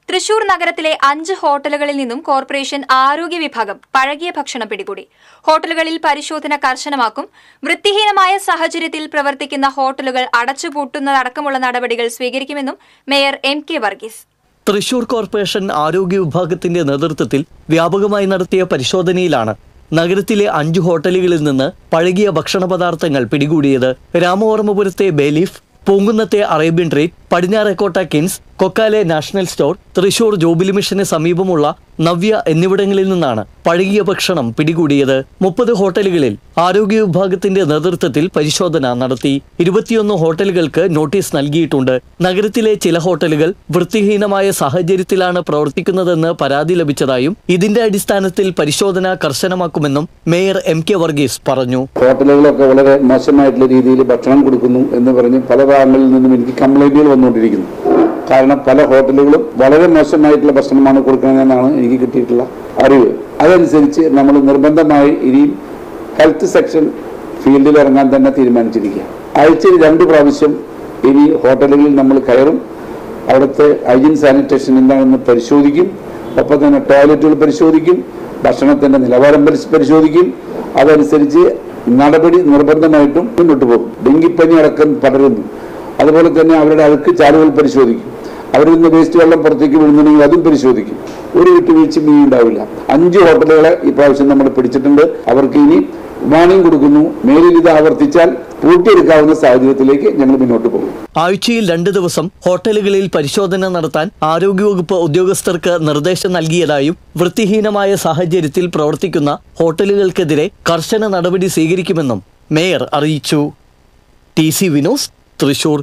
തൃശൂർ നഗരത്തിലെ 5 ഹോട്ടലുകളിൽ നിന്നും കോർപ്പറേഷൻ ആരോഗ്യ വിഭാഗം പഴകിയ ഭക്ഷണം പിടികൂടി. ഹോട്ടലുകളിൽ പരിശോധന കർശനമാക്കും. വൃത്തിഹീനമായ സാഹചര്യത്തിൽ പ്രവർത്തിക്കുന്ന ഹോട്ടലുകൾ അടച്ചുപൂട്ടുന്നതടക്കമുള്ള നടപടികൾ സ്വീകരിക്കുമെന്നും mayor MK Varghese. Thrissur corporation ആരോഗ്യ വിഭാഗത്തിന്റെ നേതൃത്വത്തിൽ വ്യാപകമായി നടത്തിയ പരിശോധനയിലാണ് നഗരത്തിലെ 5 ഹോട്ടലുകളിൽ നിന്ന് പഴകിയ ഭക്ഷണ പദാർത്ഥങ്ങൾ പിടികൂടിയത്. രാമവർമ്മപുരത്തെ ബേലീഫ്, പൂങ്കുന്നത്തെ Arabian treat, Padinjarekotta Kins, Kokkale national store, Thrissur jubilee മിഷന് സമീപമുള്ള നവ്യ എന്നിവിടങ്ങളിൽ നിന്നാണ് പഴകിയ ഭക്ഷണം പിടികൂടിയത്. 30 ഹോട്ടലുകളിൽ ആരോഗ്യ വിഭാഗത്തിന്റെ നേതൃത്വത്തിൽ പരിശോധന നടത്തി. 21 ഹോട്ടലുകൾക്ക് നോട്ടീസ് നൽകിയിട്ടുണ്ട്. നഗരത്തിലെ ചില ഹോട്ടലുകൾ വൃത്തിഹീനമായ സാഹചര്യത്തിലാണ് പ്രവർത്തിക്കുന്നതെന്ന് പരാതി ലഭിച്ചതായും ഇതിന്റെ അടിസ്ഥാനത്തിൽ പരിശോധന കർശനമാക്കുമെന്നും മേയർ MK വർഗീസ് പറഞ്ഞു. ഹോട്ടലുകളൊക്കെ വളരെ മോശമായിട്ടുള്ള രീതിയിൽ ഭക്ഷണം കൊടുക്കുന്നു എന്ന് പറഞ്ഞ് പല ഭാഗങ്ങളിൽ നിന്നും എനിക്ക് കംപ്ലൈന്റുകൾ വന്നുകൊണ്ടിരിക്കുന്നു. കാരണം പല ഹോട്ടലുകളും വളരെ മോശമായിട്ടുള്ള ഭക്ഷണമാണ് കൊടുക്കണമെന്നാണ് എനിക്ക് കിട്ടിയിട്ടുള്ള അറിവ്. അതനുസരിച്ച് നമ്മൾ നിർബന്ധമായി ഇനി ഹെൽത്ത് സെക്ഷൻ ഫീൽഡിൽ ഇറങ്ങാൻ തന്നെ തീരുമാനിച്ചിരിക്കുക. ആഴ്ചയിൽ 2 പ്രാവശ്യം ഇനി ഹോട്ടലുകളിൽ നമ്മൾ കയറും. അവിടുത്തെ ഹൈജീൻ സാനിറ്റേഷൻ എന്താണെന്ന് പരിശോധിക്കും. ഒപ്പം തന്നെ ടോയ്ലറ്റുകൾ പരിശോധിക്കും. ഭക്ഷണത്തിന്റെ നിലവാരം പരിശോധിക്കും. അതനുസരിച്ച് നടപടി നിർബന്ധമായിട്ടും മുന്നോട്ട് പോകും. ഡെങ്കിപ്പനി അടക്കം പടരുന്നു. അതുപോലെ തന്നെ അവരുടെ അഴുക്ക് ചാലുകൾ പരിശോധിക്കും. അവരിൽ നിന്ന് വേസ്റ്റ് വെള്ളം പുറത്തേക്ക് വീഴുന്നുണ്ടെങ്കിൽ അതും പരിശോധിക്കും. ഒരു വിട്ടുവീഴ്ചയും ഇനി ഉണ്ടാവില്ല. 5 ഹോട്ടലുകളെ ഈ പ്രാവശ്യം നമ്മൾ പിടിച്ചിട്ടുണ്ട്. അവർക്ക് ഇനി വാണിംഗ് കൊടുക്കുന്നു. മേലിൽ ഇത് ആവർത്തിച്ചാൽ പൂട്ടിയെടുക്കാവുന്ന സാഹചര്യത്തിലേക്ക് ഞങ്ങൾ മുന്നോട്ട് പോകും. ആഴ്ചയിൽ 2 ദിവസം ഹോട്ടലുകളിൽ പരിശോധന നടത്താൻ ആരോഗ്യവകുപ്പ് ഉദ്യോഗസ്ഥർക്ക് നിർദ്ദേശം നൽകിയതായും വൃത്തിഹീനമായ സാഹചര്യത്തിൽ പ്രവർത്തിക്കുന്ന ഹോട്ടലുകൾക്കെതിരെ കർശന നടപടി സ്വീകരിക്കുമെന്നും മേയർ അറിയിച്ചു. TC വിനോസ്, തൃശൂർ.